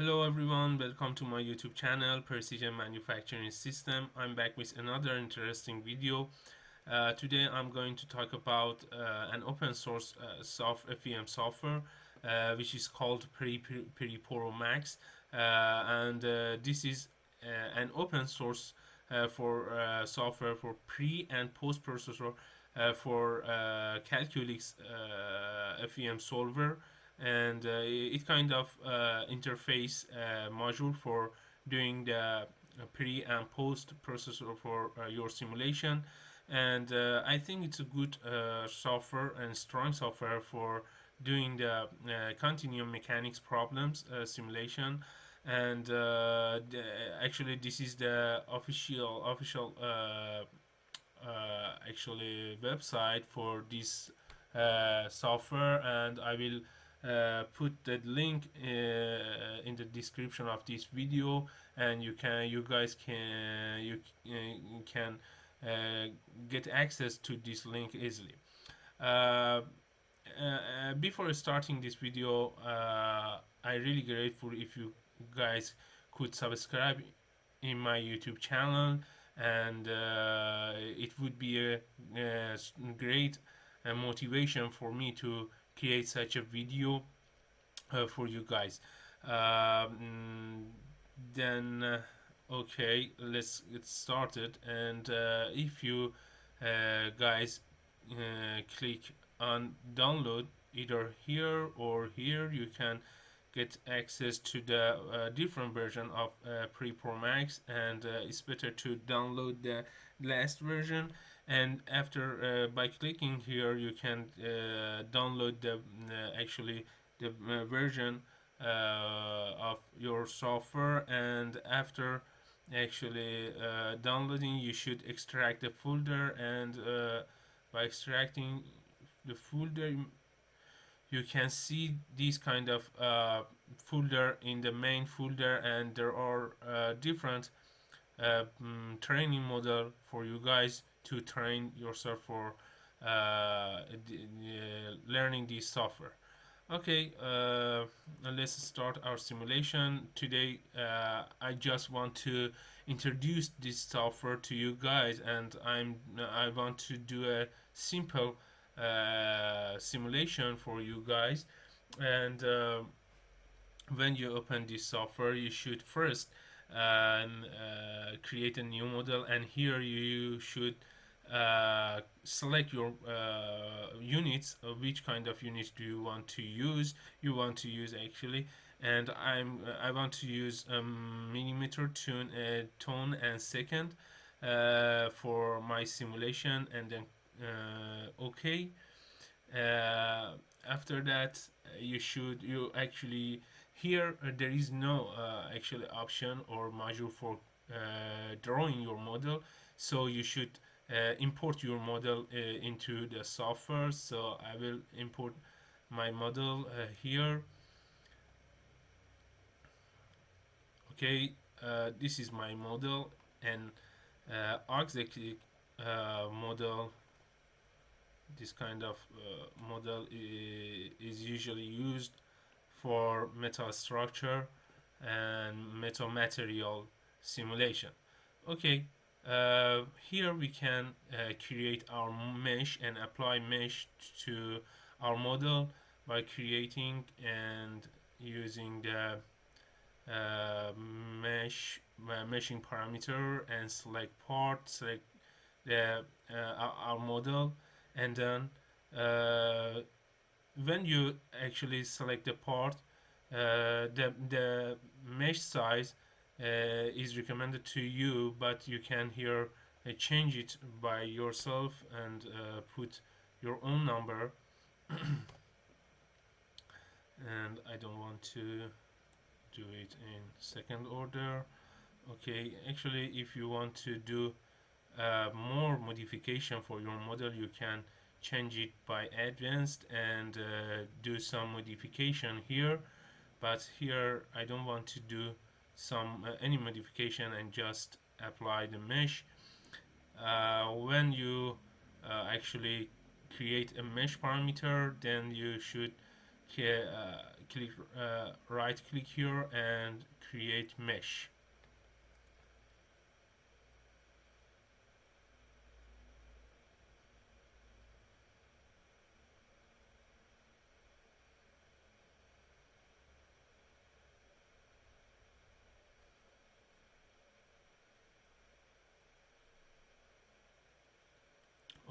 Hello everyone, welcome to my YouTube channel Precision Manufacturing System. I'm back with another interesting video. Today I'm going to talk about an open source FEM software which is called PrePoMax, and this is an open source for software for pre and post processor for Calculix FEM solver, and it kind of interface module for doing the pre and post processor for your simulation. And I think it's a good software and strong software for doing the continuum mechanics problems simulation. And actually this is the official actually website for this software, and I will put that link in the description of this video, and you guys can get access to this link easily. uh, Before starting this video, I really grateful if you guys could subscribe in my YouTube channel, and it would be a great motivation for me to create such a video for you guys. Then okay, let's get started. And if you guys click on download either here or here, you can get access to the different version of PrePoMax, and it's better to download the last version. And after by clicking here, you can download the actually the version of your software. And after actually downloading, you should extract the folder, and by extracting the folder, you can see these kind of folder in the main folder, and there are different training model for you guys to train yourself for learning this software. Okay, let's start our simulation. Today I just want to introduce this software to you guys, and I want to do a simple simulation for you guys. And when you open this software, you should first create a new model, and here you should select your units. Which kind of units do you want to use? You want to use actually, and I want to use millimeter tone and second for my simulation, and then okay. uh, After that, you actually here there is no actually option or module for drawing your model, so you should import your model into the software. So I will import my model here. Okay, this is my model, and Auxetic model. This kind of model is usually used for metal structure and metal material simulation. Okay, here we can create our mesh and apply mesh to our model by creating and using the uh, mesh meshing parameter, and select part, select the our model. And then uh, when you actually select the part, the mesh size is recommended to you, but you can here change it by yourself, and put your own number. And I don't want to do it in second order. Okay, actually if you want to do more modification for your model, you can change it by advanced and do some modification here. But here I don't want to do some any modification, and just apply the mesh. When you actually create a mesh parameter, then you should click right click here and create mesh.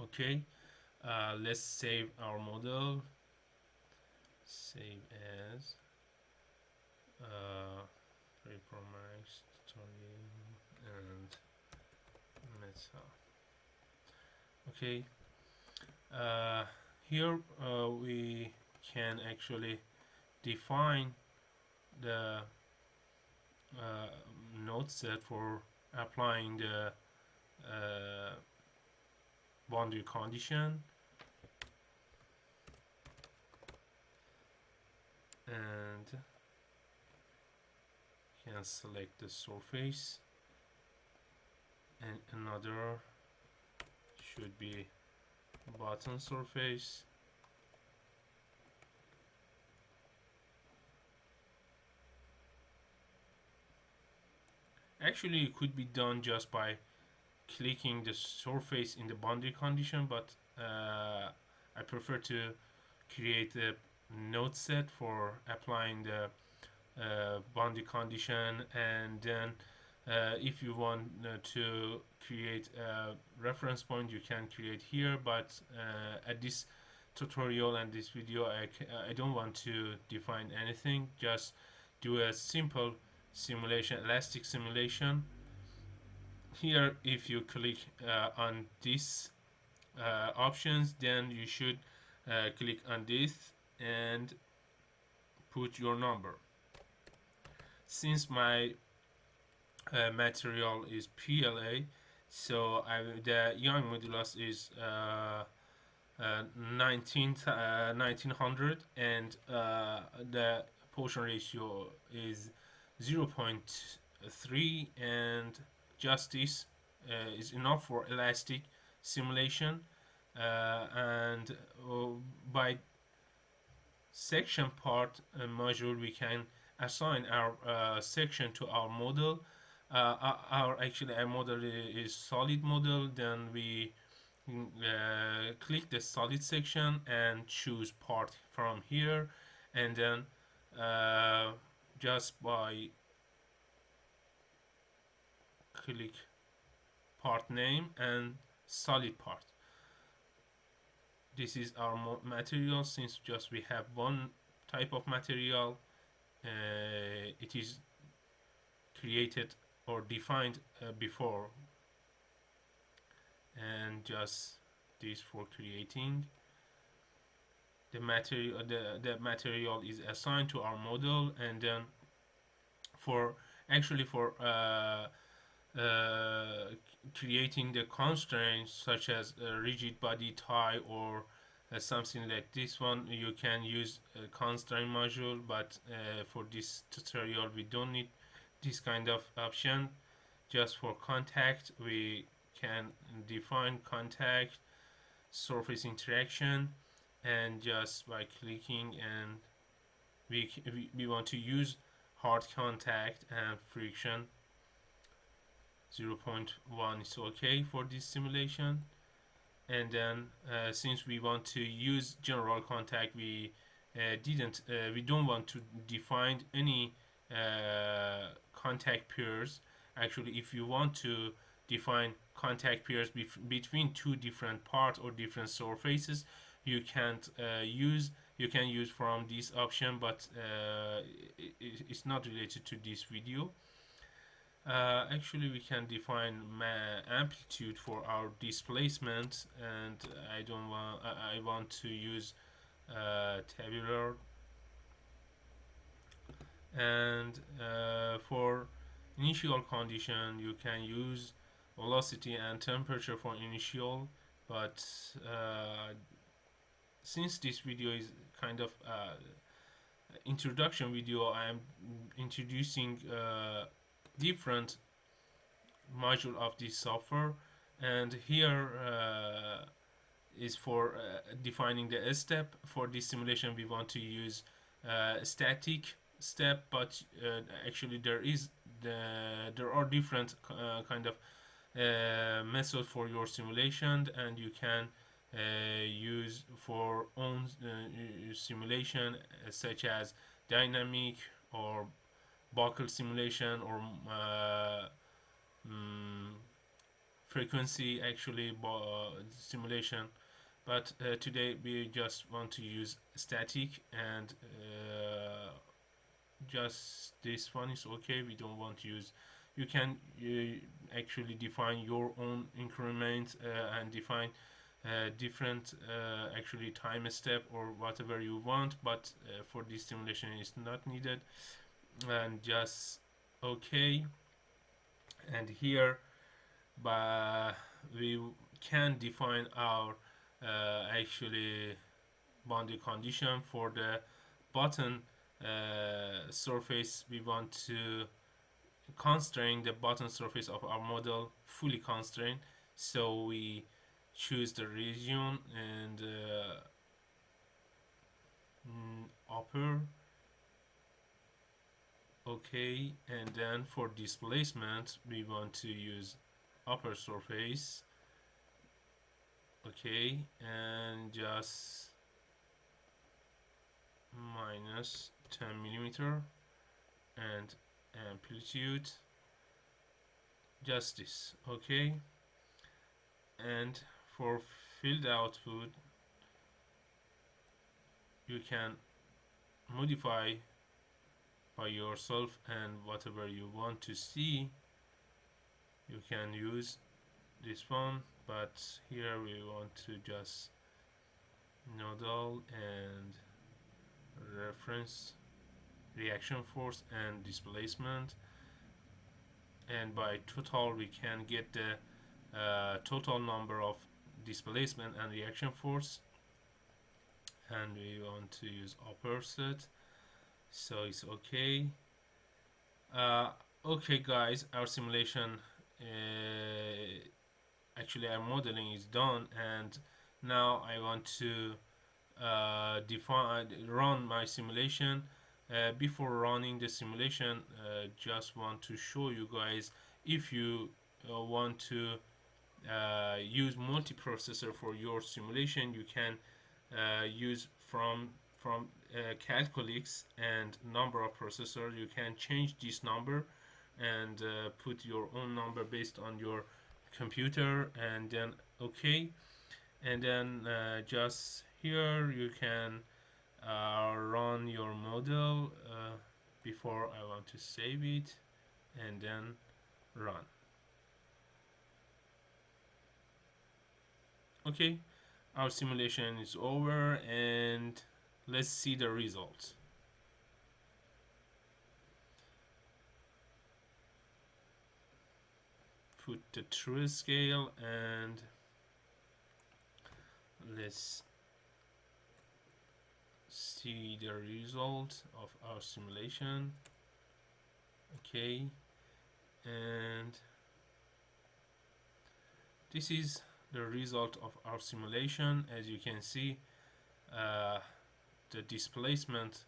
Okay, let's save our model. Save as PrePoMax tutorial and meta. Okay, uh, here we can actually define the uh, node set for applying the uh, boundary condition, and can select the surface, and another should be button surface. Actually, it could be done just by clicking the surface in the boundary condition, but I prefer to create a node set for applying the boundary condition, and then if you want to create a reference point, you can create here, but at this tutorial and this video I don't want to define anything, just do a simple simulation, elastic simulation. Here if you click on this options, then you should click on this and put your number. Since my material is PLA, so the young modulus is 1900, and the portion ratio is 0.3, and just this is enough for elastic simulation. And by section part module, we can assign our section to our model. Our model is solid model. Then we click the solid section and choose part from here, and then just by click part name and solid part. This is our material. Since just we have one type of material, it is created or defined before, and just this for creating the material. The material is assigned to our model, and then for creating the constraints such as a rigid body tie or something like this one, you can use a constraint module, but for this tutorial we don't need this kind of option. Just for contact, we can define contact, surface interaction, and just by clicking, and we want to use hard contact and friction. 0.1 is okay for this simulation. And then since we want to use general contact, we don't want to define any contact pairs. Actually, if you want to define contact pairs between two different parts or different surfaces, you can't use you can use from this option, but it's not related to this video. Actually, we can define amplitude for our displacement, and I don't want I want to use tabular. And for initial condition, you can use velocity and temperature for initial, but since this video is kind of introduction video, I am introducing different module of this software, and here is for defining the step. For this simulation we want to use static step, but actually there are different kind of method for your simulation, and you can use for own simulation, such as dynamic or buckle simulation, or mm, frequency actually simulation. But today we just want to use static, and just this one is okay. We don't want to use, you can actually define your own increment and define different actually time step or whatever you want, but for this simulation is not needed. And just okay. And here but we can define our actually boundary condition for the button surface. We want to constrain the button surface of our model fully constrained, so we choose the region and upper. Okay, and then for displacement we want to use upper surface. Okay, and just minus 10 millimeter, and amplitude just this. Okay, and for field output you can modify by yourself, and whatever you want to see you can use this one, but here we want to just nodal and reference reaction force and displacement, and by total we can get the total number of displacement and reaction force, and we want to use upper set, so it's okay. Okay guys, our simulation actually our modeling is done, and now I want to run my simulation. Before running the simulation, just want to show you guys, if you want to use multiprocessor for your simulation, you can use from Calculix and number of processor. You can change this number and put your own number based on your computer, and then okay, and then just here you can run your model. Before I want to save it and then run. Okay, our simulation is over, and let's see the results. Put the true scale, and let's see the result of our simulation. Okay, and this is the result of our simulation. As you can see, the displacement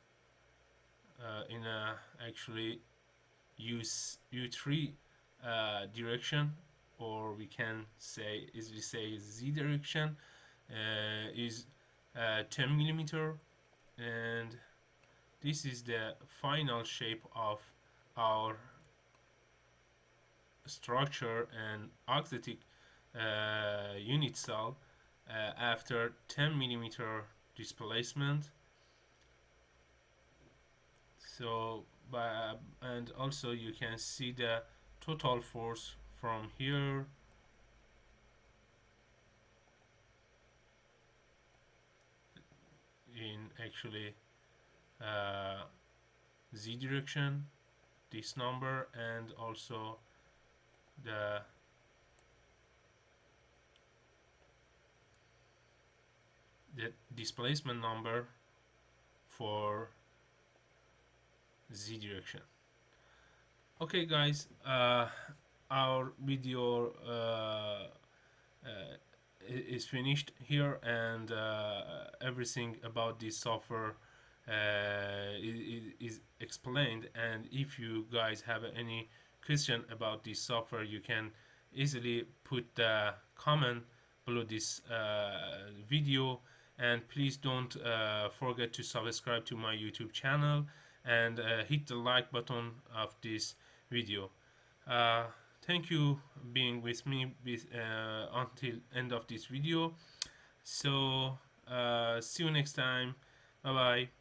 in a actually U3 direction, or we can say, as we say, Z direction, is 10 millimeter, and this is the final shape of our structure and Auxetic unit cell after 10 millimeter displacement. So and also you can see the total force from here in actually Z direction, this number, and also the displacement number for Z direction. Okay guys, our video is finished here, and everything about this software is explained. And if you guys have any question about this software, you can easily put the comment below this video. And please don't forget to subscribe to my YouTube channel and hit the like button of this video. uh, Thank you being with me until end of this video. So see you next time. Bye bye.